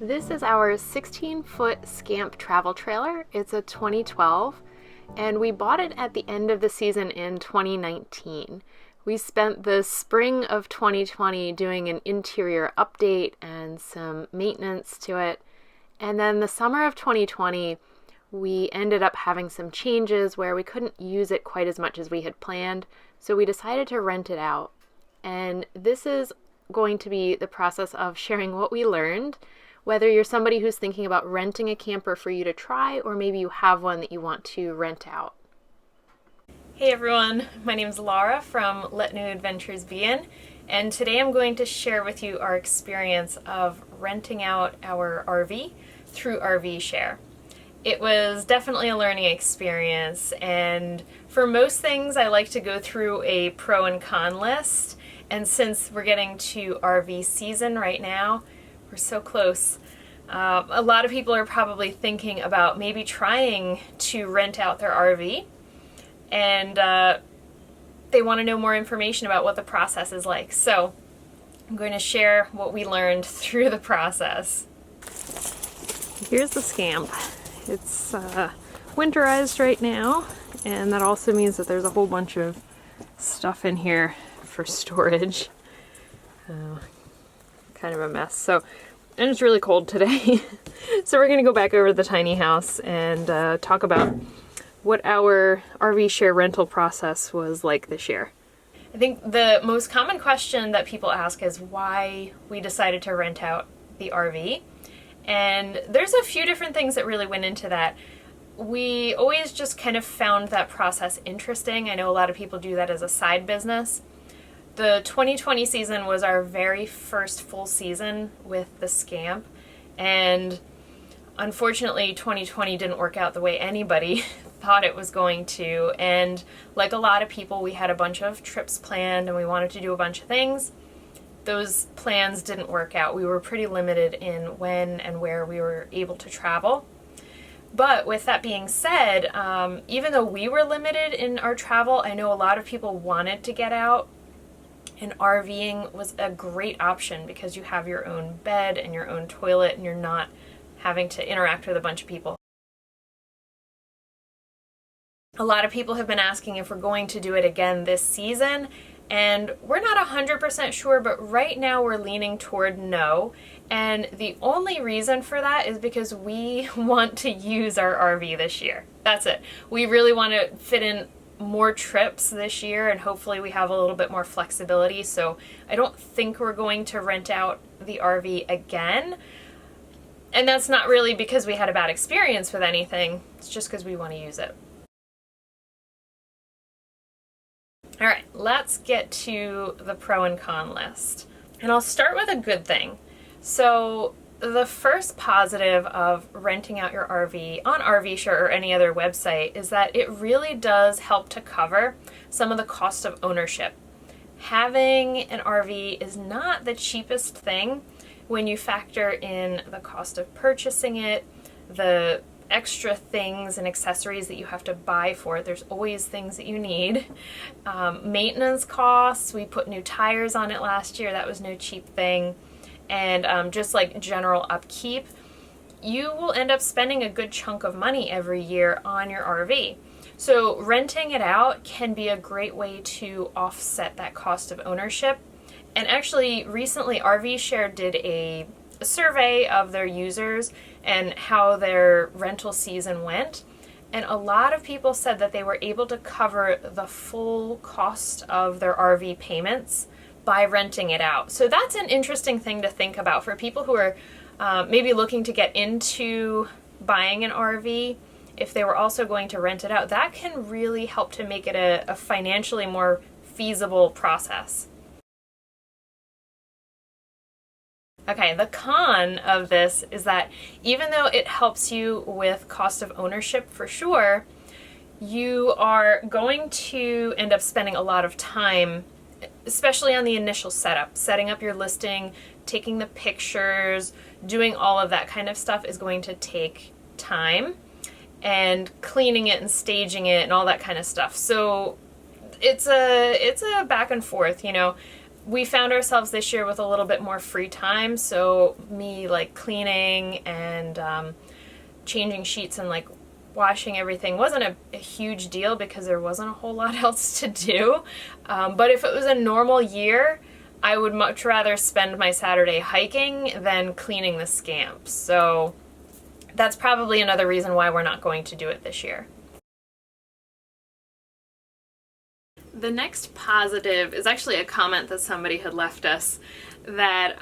This is our 16-foot Scamp travel trailer. It's a 2012, and we bought it at the end of the season in 2019. We spent the spring of 2020 doing an interior update and some maintenance to it, and then the summer of 2020, we ended up having some changes where we couldn't use it quite as much as we had planned, so we decided to rent it out. And this is going to be the process of sharing what we learned, whether you're somebody who's thinking about renting a camper for you to try, or maybe you have one that you want to rent out. Hey everyone, my name is Laura from Let New Adventures Begin, and today I'm going to share with you our experience of renting out our RV through RV Share. It was definitely a learning experience, and for most things I like to go through a pro and con list, and since we're getting to RV season right now, we're so close. A lot of people are probably thinking about maybe trying to rent out their RV, and they want to know more information about what the process is like. So I'm going to share what we learned through the process. Here's the Scamp. It's winterized right now, and that also means that there's a whole bunch of stuff in here for storage. Kind of a mess. And it's really cold today. So we're gonna go back over to the tiny house and talk about what our RV share rental process was like this year. I think the most common question that people ask is why we decided to rent out the RV. And there's a few different things that really went into that. We always just kind of found that process interesting. I know a lot of people do that as a side business. The 2020 season was our very first full season with the Scamp, and unfortunately 2020 didn't work out the way anybody thought it was going to, and like a lot of people, we had a bunch of trips planned and we wanted to do a bunch of things. Those plans didn't work out. We were pretty limited in when and where we were able to travel. But with that being said, even though we were limited in our travel, I know a lot of people wanted to get out, and RVing was a great option because you have your own bed and your own toilet and you're not having to interact with a bunch of people. A lot of people have been asking if we're going to do it again this season, and we're not 100% sure, but right now we're leaning toward no. And the only reason for that is because we want to use our RV this year. That's it. We really want to fit in more trips this year, and hopefully we have a little bit more flexibility. So I don't think we're going to rent out the RV again. And that's not really because we had a bad experience with anything. It's just because we want to use it. All right, let's get to the pro and con list. And I'll start with a good thing. So the first positive of renting out your RV on RVshare or any other website is that it really does help to cover some of the cost of ownership. Having an RV is not the cheapest thing when you factor in the cost of purchasing it, the extra things and accessories that you have to buy for it. There's always things that you need. Maintenance costs, we put new tires on it last year. That was no cheap thing. And just like general upkeep, you will end up spending a good chunk of money every year on your RV. So renting it out can be a great way to offset that cost of ownership. And actually recently RV Share did a survey of their users and how their rental season went. And a lot of people said that they were able to cover the full cost of their RV payments by renting it out. So that's an interesting thing to think about for people who are maybe looking to get into buying an RV. If they were also going to rent it out, that can really help to make it a financially more feasible process. Okay, the con of this is that even though it helps you with cost of ownership for sure, you are going to end up spending a lot of time, especially on the initial setup. Setting up your listing, taking the pictures, doing all of that kind of stuff is going to take time, and cleaning it and staging it and all that kind of stuff. So it's a back and forth, you know. we found ourselves this year with a little bit more free time, so me like cleaning and changing sheets and like washing everything wasn't a huge deal because there wasn't a whole lot else to do. But if it was a normal year, I would much rather spend my Saturday hiking than cleaning the Scamp. So that's probably another reason why we're not going to do it this year. The next positive is actually a comment that somebody had left us, that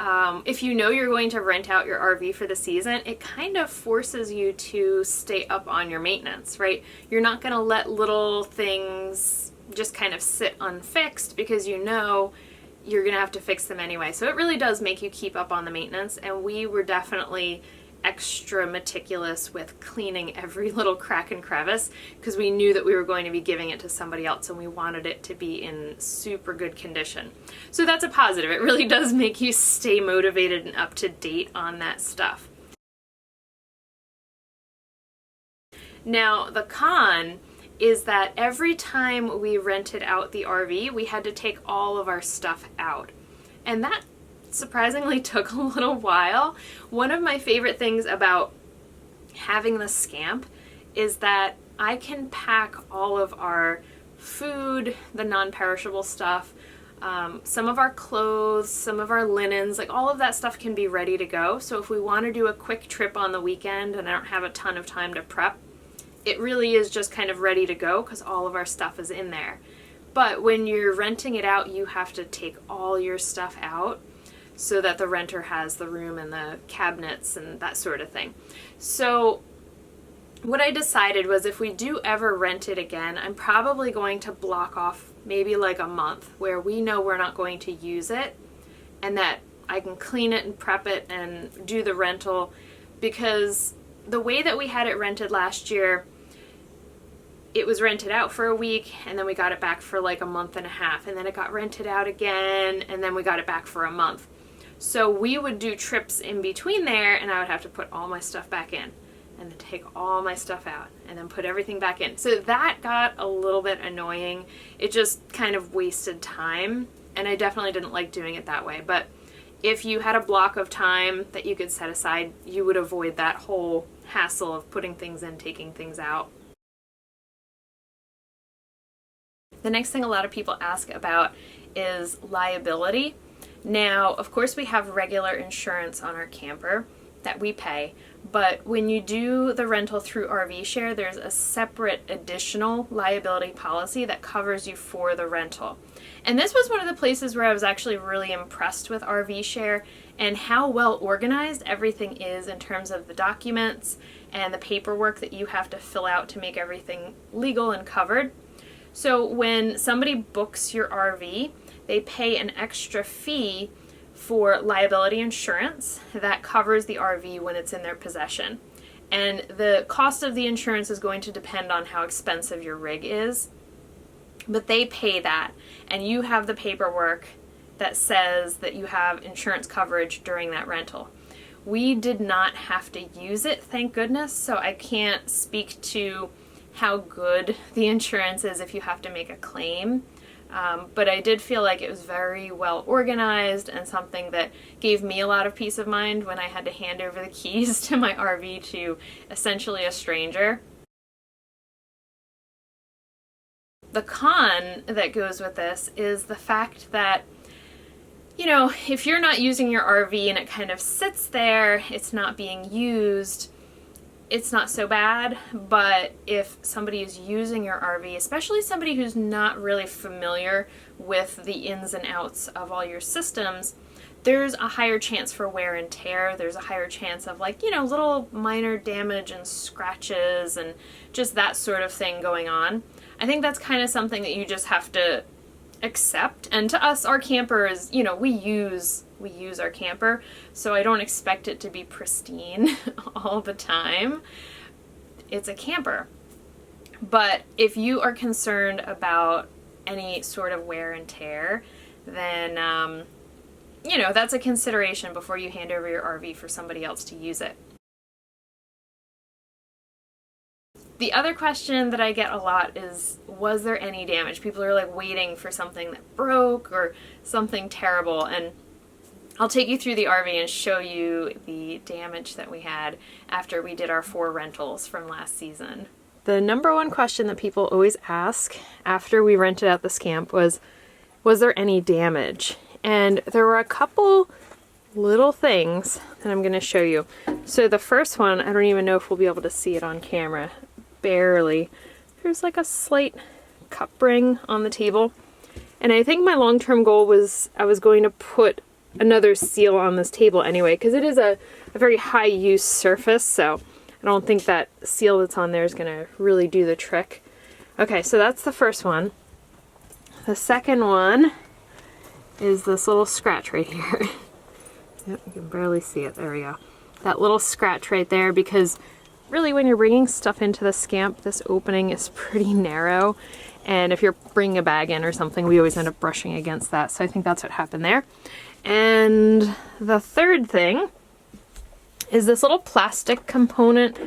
if you know you're going to rent out your RV for the season, it kind of forces you to stay up on your maintenance, right? You're not going to let little things just kind of sit unfixed because you know you're going to have to fix them anyway. So it really does make you keep up on the maintenance, and we were definitely extra meticulous with cleaning every little crack and crevice because we knew that we were going to be giving it to somebody else and we wanted it to be in super good condition. So that's a positive. It really does make you stay motivated and up to date on that stuff. Now, the con is that every time we rented out the RV, we had to take all of our stuff out. And that surprisingly took a little while. One of my favorite things about having the Scamp is that I can pack all of our food, the non-perishable stuff, some of our clothes, some of our linens, like all of that stuff can be ready to go. So if we want to do a quick trip on the weekend and I don't have a ton of time to prep, it really is just kind of ready to go because all of our stuff is in there. But when you're renting it out, you have to take all your stuff out so that the renter has the room and the cabinets and that sort of thing. So what I decided was if we do ever rent it again, I'm probably going to block off maybe like a month where we know we're not going to use it and that I can clean it and prep it and do the rental, because the way that we had it rented last year, it was rented out for a week and then we got it back for like a month and a half, and then it got rented out again and then we got it back for a month. So we would do trips in between there and I would have to put all my stuff back in and then take all my stuff out and then put everything back in. So that got a little bit annoying. It just kind of wasted time and I definitely didn't like doing it that way. But if you had a block of time that you could set aside, you would avoid that whole hassle of putting things in, taking things out. The next thing a lot of people ask about is liability. Now, of course, we have regular insurance on our camper that we pay, but when you do the rental through RV Share, there's a separate additional liability policy that covers you for the rental. And this was one of the places where I was actually really impressed with RV Share and how well organized everything is in terms of the documents and the paperwork that you have to fill out to make everything legal and covered. So when somebody books your RV, they pay an extra fee for liability insurance that covers the RV when it's in their possession. And the cost of the insurance is going to depend on how expensive your rig is. But they pay that, and you have the paperwork that says that you have insurance coverage during that rental. We did not have to use it, thank goodness, so I can't speak to how good the insurance is if you have to make a claim. But I did feel like it was very well organized and something that gave me a lot of peace of mind when I had to hand over the keys to my RV to essentially a stranger. The con that goes with this is the fact that, you know, if you're not using your RV and it kind of sits there, it's not being used, it's not so bad. But if somebody is using your RV, especially somebody who's not really familiar with the ins and outs of all your systems, there's a higher chance for wear and tear. There's a higher chance of, like, you know, little minor damage and scratches and just that sort of thing going on. I think that's kind of something that you just have to accept. And to us, our camper is, you know, we use our camper, so I don't expect it to be pristine all the time. It's a camper. But if you are concerned about any sort of wear and tear, then, you know, that's a consideration before you hand over your RV for somebody else to use it. The other question that I get a lot is, was there any damage? People are like waiting for something that broke or something terrible, and I'll take you through the RV and show you the damage that we had after we did our 4 rentals from last season. The number one question that people always ask after we rented out the Scamp was there any damage? And there were a couple little things that I'm going to show you. So the first one, I don't even know if we'll be able to see it on camera. Barely. There's like a slight cup ring on the table. And I think my long-term goal was I was going to put another seal on this table anyway, because it is a very high-use surface, so I don't think that seal that's on there is going to really do the trick. Okay, so that's the first one. The second one is this little scratch right here. Yep, you can barely see it. There we go. That little scratch right there, because really when you're bringing stuff into the Scamp, this opening is pretty narrow, and if you're bringing a bag in or something, we always end up brushing against that, so I think that's what happened there. And the third thing is this little plastic component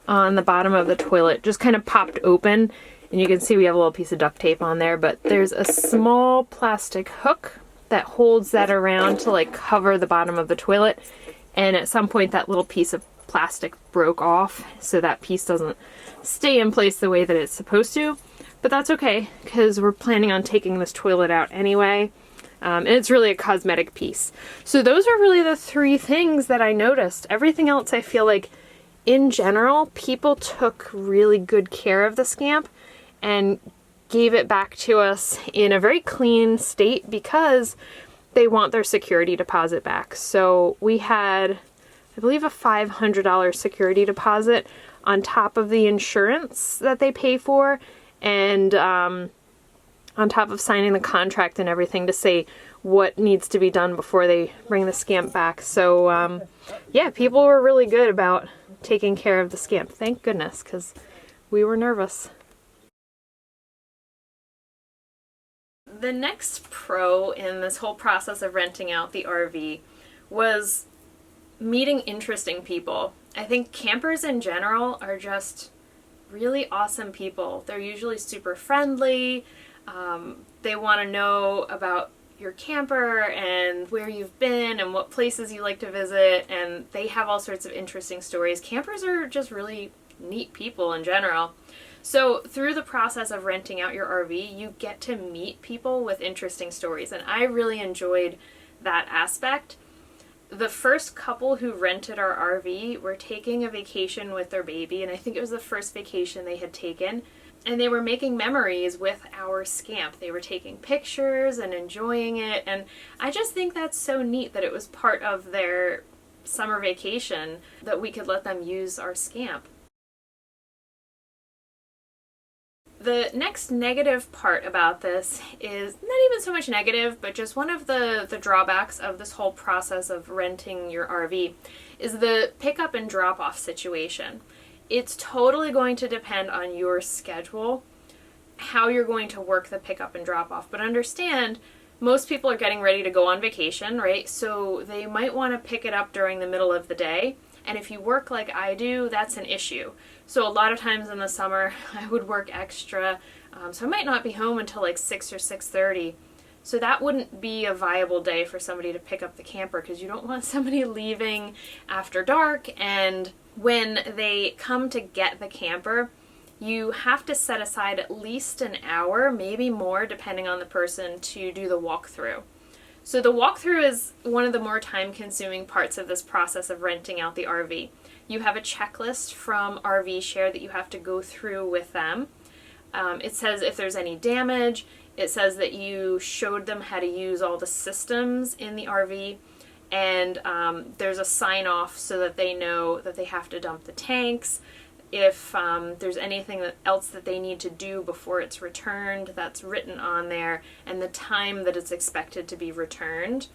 on the bottom of the toilet just kind of popped open, and you can see we have a little piece of duct tape on there, but there's a small plastic hook that holds that around to like cover the bottom of the toilet, and at some point that little piece of plastic broke off, so that piece doesn't stay in place the way that it's supposed to, but that's okay because we're planning on taking this toilet out anyway. And it's really a cosmetic piece. So those are really the 3 things that I noticed. Everything else, I feel like in general, people took really good care of the Scamp and gave it back to us in a very clean state because they want their security deposit back. So we had, I believe, a $500 security deposit on top of the insurance that they pay for, and on top of signing the contract and everything to say what needs to be done before they bring the Scamp back. So yeah, people were really good about taking care of the Scamp. Thank goodness, because we were nervous. The next pro in this whole process of renting out the RV was meeting interesting people. I think campers in general are just really awesome people. They're usually super friendly. They want to know about your camper and where you've been and what places you like to visit, and they have all sorts of interesting stories. Campers are just really neat people in general. So through the process of renting out your RV, you get to meet people with interesting stories, and I really enjoyed that aspect. The first couple who rented our RV were taking a vacation with their baby, and I think it was the first vacation they had taken, and they were making memories with our Scamp. They were taking pictures and enjoying it, and I just think that's so neat that it was part of their summer vacation that we could let them use our Scamp. The next negative part about this is not even so much negative, but just one of the drawbacks of this whole process of renting your RV is the pickup and drop-off situation. It's totally going to depend on your schedule, how you're going to work the pickup and drop-off. But understand, most people are getting ready to go on vacation, right? So they might want to pick it up during the middle of the day. And if you work like I do, that's an issue. So a lot of times in the summer, I would work extra. So I might not be home until like 6 or 6:30. So that wouldn't be a viable day for somebody to pick up the camper, because you don't want somebody leaving after dark. And when they come to get the camper, you have to set aside at least an hour, maybe more, depending on the person, to do the walkthrough. So the walkthrough is one of the more time-consuming parts of this process of renting out the RV. You have a checklist from RV Share that you have to go through with them. It says if there's any damage. It says that you showed them how to use all the systems in the RV. And there's a sign-off so that they know that they have to dump the tanks. If there's anything else that they need to do before it's returned, that's written on there, and the time that it's expected to be returned.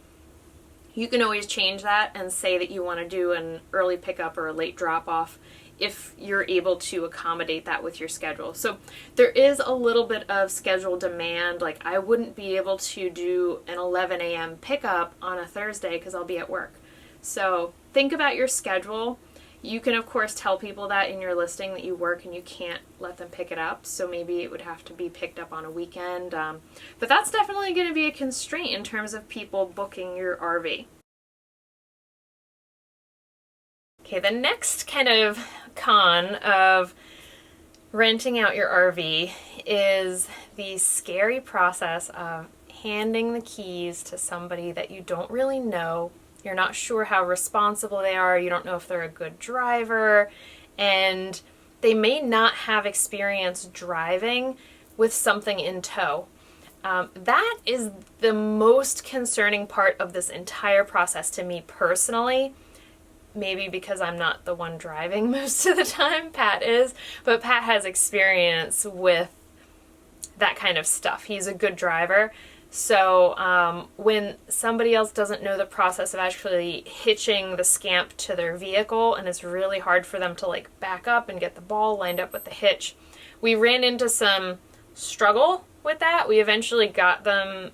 You can always change that and say that you want to do an early pickup or a late drop-off if you're able to accommodate that with your schedule. So there is a little bit of schedule demand. Like, I wouldn't be able to do an 11 a.m. pickup on a Thursday because I'll be at work. So think about your schedule. You can, of course, tell people that in your listing that you work and you can't let them pick it up. So maybe it would have to be picked up on a weekend. But that's definitely going to be a constraint in terms of people booking your RV. Okay, the next kind of con of renting out your RV is the scary process of handing the keys to somebody that you don't really know. You're not sure how responsible they are. You don't know if they're a good driver, and they may not have experience driving with something in tow. That is the most concerning part of this entire process to me personally. Maybe because I'm not the one driving most of the time, Pat is, but Pat has experience with that kind of stuff. He's a good driver. So when somebody else doesn't know the process of actually hitching the Scamp to their vehicle, and it's really hard for them to like back up and get the ball lined up with the hitch, we ran into some struggle with that. We eventually got them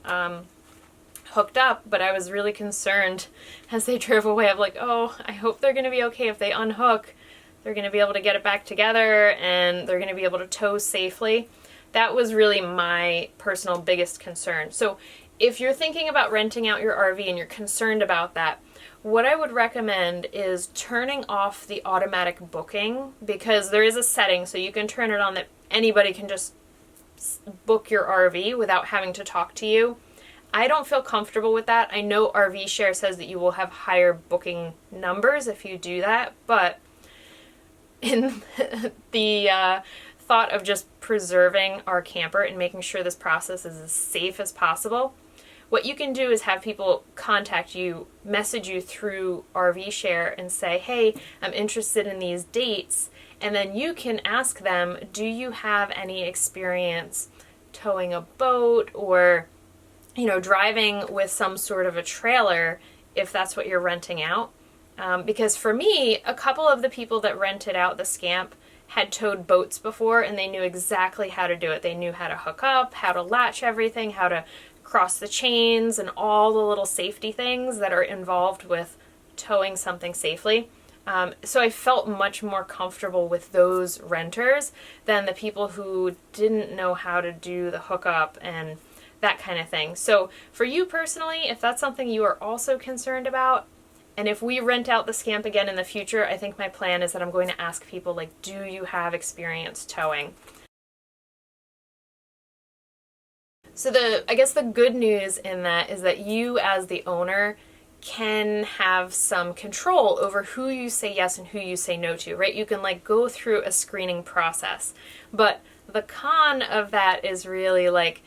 hooked up, but I was really concerned as they drove away. I'm like, oh, I hope they're going to be okay. If they unhook, they're going to be able to get it back together and they're going to be able to tow safely. That was really my personal biggest concern. So if you're thinking about renting out your RV and you're concerned about that, what I would recommend is turning off the automatic booking, because there is a setting so you can turn it on that anybody can just book your RV without having to talk to you. I don't feel comfortable with that. I know RV Share says that you will have higher booking numbers if you do that, but in the thought of just preserving our camper and making sure this process is as safe as possible, what you can do is have people contact you, message you through RV Share and say, hey, I'm interested in these dates. And then you can ask them, do you have any experience towing a boat or, you know, driving with some sort of a trailer if that's what you're renting out? Because for me, a couple of the people that rented out the Scamp had towed boats before and they knew exactly how to do it. They knew how to hook up, how to latch everything, how to cross the chains, and all the little safety things that are involved with towing something safely. So I felt much more comfortable with those renters than the people who didn't know how to do the hookup and that kind of thing. So for you personally, if that's something you are also concerned about, and if we rent out the Scamp again in the future, I think my plan is that I'm going to ask people, like, do you have experience towing? So I guess the good news in that is that you as the owner can have some control over who you say yes and who you say no to, right? You can like go through a screening process. But the con of that is really like,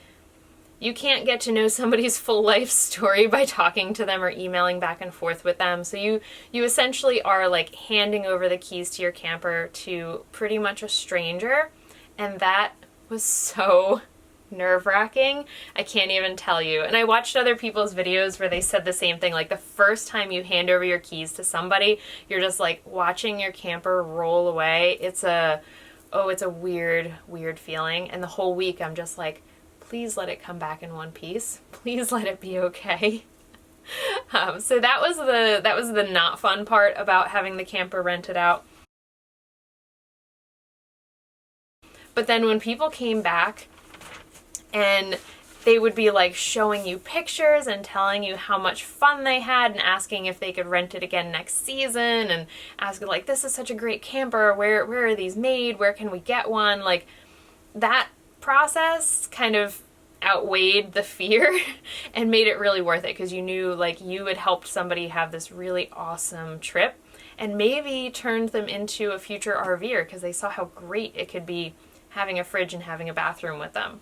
you can't get to know somebody's full life story by talking to them or emailing back and forth with them. So you essentially are like handing over the keys to your camper to pretty much a stranger. And that was so nerve-wracking. I can't even tell you. And I watched other people's videos where they said the same thing. Like the first time you hand over your keys to somebody, you're just like watching your camper roll away. It's a weird, weird feeling. And the whole week I'm just like, please let it come back in one piece. Please let it be okay. So that was the not fun part about having the camper rented out. But then when people came back and they would be like showing you pictures and telling you how much fun they had and asking if they could rent it again next season and asking like, this is such a great camper. Where are these made? Where can we get one? Like that process kind of outweighed the fear and made it really worth it, because you knew like you had helped somebody have this really awesome trip and maybe turned them into a future RVer because they saw how great it could be having a fridge and having a bathroom with them.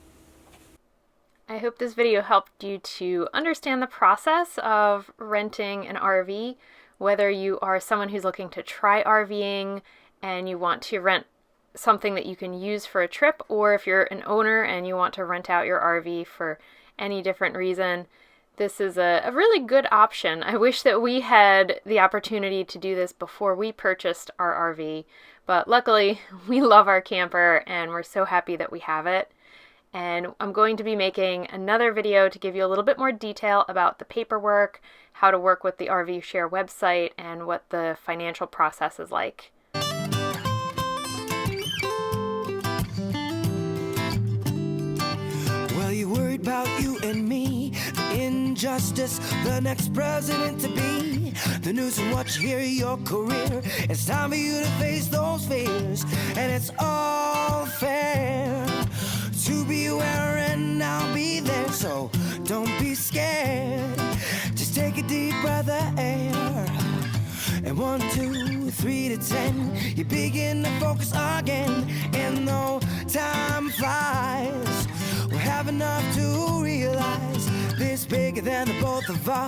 I hope this video helped you to understand the process of renting an RV, whether you are someone who's looking to try RVing and you want to rent something that you can use for a trip, or if you're an owner and you want to rent out your RV for any different reason. This is a really good option. I wish that we had the opportunity to do this before we purchased our RV, but luckily we love our camper and we're so happy that we have it. And I'm going to be making another video to give you a little bit more detail about the paperwork, how to work with the RV Share website, and what the financial process is like. Well, you worried about you and me, the injustice, the next president to be, the news and what you hear, your career. It's time for you to face those fears, and it's all fair to be aware, and I'll be there, so don't be scared. Just take a deep breath of air, and 1, 2, 3 to 10, you begin to focus again, and though time flies, we'll have enough to realize this bigger than the both of us.